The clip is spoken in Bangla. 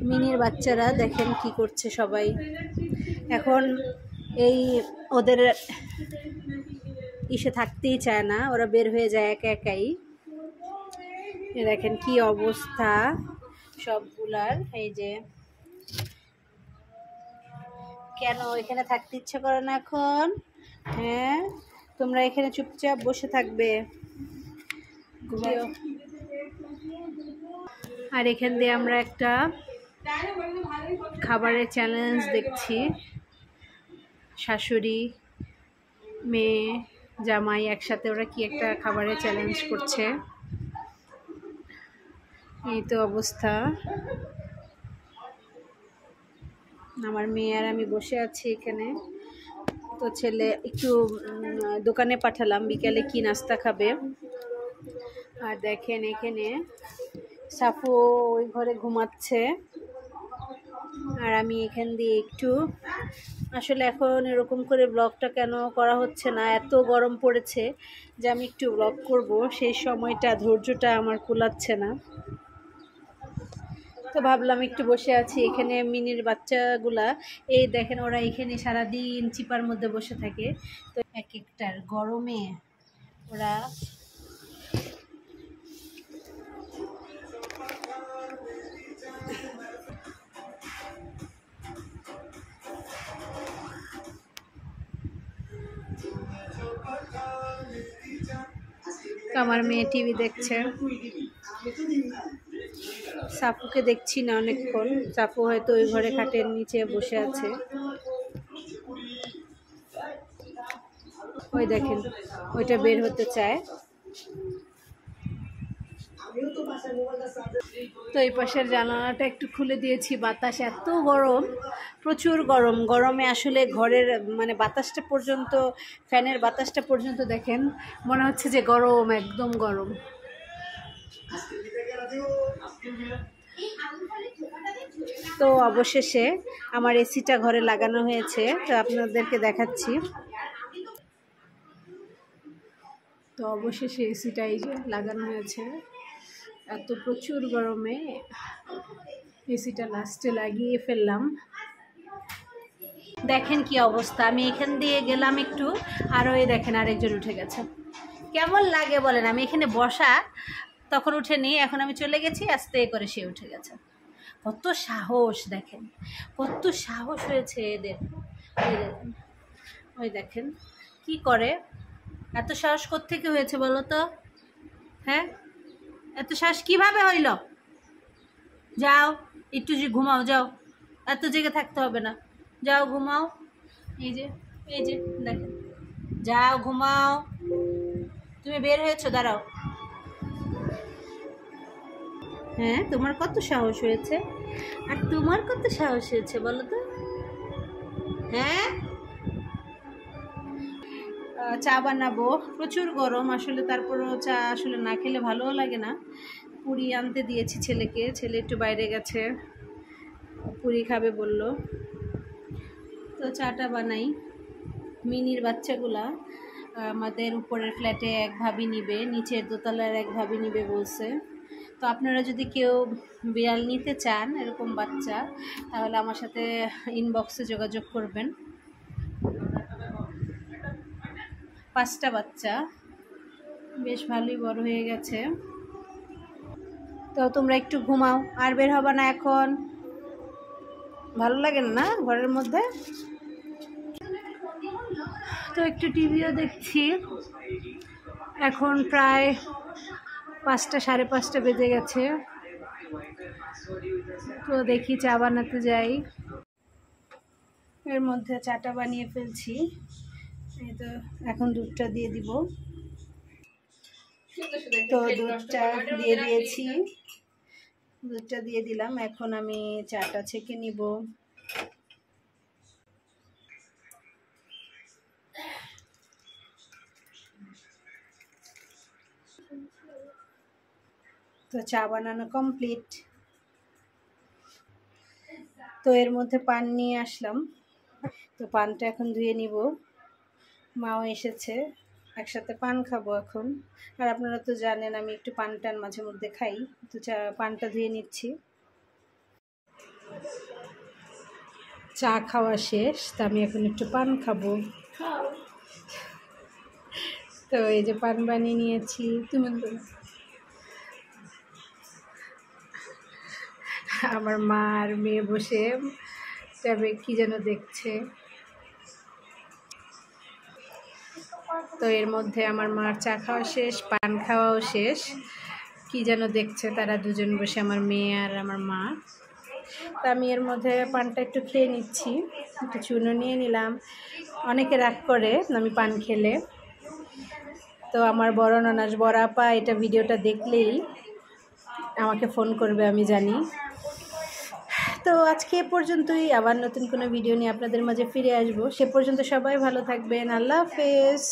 মিনির বাচ্চারা দেখেন কি করছে সবাই। এখন এই ওদের ইসে থাকতেই চায় না, ওরা বের হয়ে যায় একা একাই। দেখেন কি অবস্থা সবগুলার। এই যে কেন এখানে থাকতে ইচ্ছে করে না এখন? হ্যাঁ, তোমরা এখানে চুপচাপ বসে থাকবে। আর এখান দিয়ে আমরা একটা খাবারের চ্যালেঞ্জ দেখছি। শাশুড়ি, মেয়ে, জামাই একসাথে ওরা কি একটা খাবারের চ্যালেঞ্জ করছে। এই তো অবস্থা। আমার মেয়ে আর আমি বসে আছি এখানে। তো ছেলে একটু দোকানে পাঠালাম, বিকালে কি নাস্তা খাবে। আর দেখেন এখানে সাফু ওই ঘরে ঘুমাচ্ছে, আর আমি এখান দিয়ে একটু, আসলে এখন এরকম করে ব্লগটা কেন করা হচ্ছে না, এত গরম পড়েছে যে আমি একটু ব্লগ করব, সেই সময়টা ধৈর্যটা আমার কুলাচ্ছে না। তো ভাবলাম একটু বসে আছি এখানে। মিনির বাচ্চাগুলা এই দেখেন, ওরা এখানে সারাদিন চিপার মধ্যে বসে থাকে। তো এক একটার গরমে ওরা আমার মেয়ে টিভি দেখছে। সাফুকে দেখছি না অনেকক্ষণ, সাফু হয়তো ওই ঘরে খাটের নিচে বসে আছে। ওই দেখেন ওইটা বের হতে চায়। তো এই পাশের জানালাটা একটু খুলে দিয়েছি, বাতাস এত গরম, প্রচুর গরম। গরমে আসলে ঘরের মানে বাতাসটা পর্যন্ত, ফ্যানের বাতাসটা পর্যন্ত দেখেন মনে হচ্ছে যে গরম, একদম গরম। তো অবশেষে আমার এসিটা ঘরে লাগানো হয়েছে, তো আপনাদেরকে দেখাচ্ছি। তো অবশেষে এসিটা এই যে লাগানো হয়েছে। এত প্রচুর গরমে এসিটা লাস্টে লাগিয়ে ফেললাম। দেখেন কি অবস্থা। আমি এখান দিয়ে গেলাম একটু, আর ওই দেখেন আরেকজন উঠে গেছে। কেমন লাগে বলেন? আমি এখানে বসা, তখন উঠেনি, এখন আমি চলে গেছি, আস্তে করে সে উঠে গেছে। কত সাহস দেখেন, কত সাহস হয়েছে এদের। ওই দেখেন কি করে। এত সাহস কোত্থেকে হয়েছে বলো তো? হ্যাঁ, এত সাহস কিভাবে হইল? যাও একটু যে ঘুমাও, যাও, এত জেগে থাকতে হবে না, যাও ঘুমাও। এই যে দেখেন, যাও ঘুমাও। তুমি বের হয়েছো, দাঁড়াও। হ্যাঁ, তোমার কত সাহস হয়েছে? আর তোমার কত সাহস হয়েছে বলো তো? হ্যাঁ, চা বানাবো, প্রচুর গরম আসলে, তারপরেও চা আসলে না খেলে ভালোও লাগে না। পুরি আনতে দিয়েছি ছেলেকে, ছেলে একটু বাইরে গেছে, পুরি খাবে বলল। তো চাটা বানাই। মিনির বাচ্চাগুলা আমাদের উপরের ফ্ল্যাটে এক ভাবি নিবে, নিচের দোতলার এক ভাবি নিবে বলছে। তো আপনারা যদি কেউ বিড়াল নিতে চান এরকম বাচ্চা, তাহলে আমার সাথে ইনবক্সে যোগাযোগ করবেন। 5টা বাচ্চা, বেশ ভালোই বড় হয়ে গেছে। তো তোমরা একটু ঘুমাও, আর বের হবা না এখন, ভালো লাগে না ঘরের মধ্যে। তো একটু টিভিও দেখছি। এখন প্রায় 5টা, সাড়ে 5টা বেজে গেছে। তো দেখি চা বানাতে যাই। এর মধ্যে চাটা বানিয়ে ফেলছি। এই তো এখন দুধটা দিয়ে দিব। তো দুধটা দিয়ে দিয়েছি, দুধটা দিয়ে দিলাম। এখন আমি চাটা ছেঁকে নিব। তো চা বানানো কমপ্লিট। তো এর মধ্যে পান নিয়ে আসলাম, তো পানটা এখন ধুয়ে নিব। মাও এসেছে, একসাথে পান খাবো এখন। আর আপনারা তো জানেন আমি একটু পান টান মাঝে মধ্যে খাই, তো পানটা ধুয়ে নিচ্ছি। চা খাওয়া শেষ, তা আমি এখন একটু পান খাবো। তো এই যে পান বানিয়ে নিয়েছি। তুমি আমার মা আর মেয়ে বসে তবে কি যেন দেখছে। তো এর মধ্যে আমার মার চা খাওয়া শেষ, পান খাওয়াও শেষ। কি যেন দেখছে তারা দুজন বসে, আমার মেয়ে আর আমার মা। তা আমি এর মধ্যে পানটা একটু খেয়ে নিচ্ছি, একটু চুনো নিয়ে নিলাম। অনেকে রাগ করে আমি পান খেলে, তো আমার বড় ননাস বড় আপা এটা ভিডিওটা দেখলেই আমাকে ফোন করবে আমি জানি। তো আজকে এ পর্যন্তই, আবার নতুন কোনো ভিডিও নিয়ে আপনাদের মাঝে ফিরে আসবো। সে পর্যন্ত সবাই ভালো থাকবেন। আল্লাহ হাফেজ।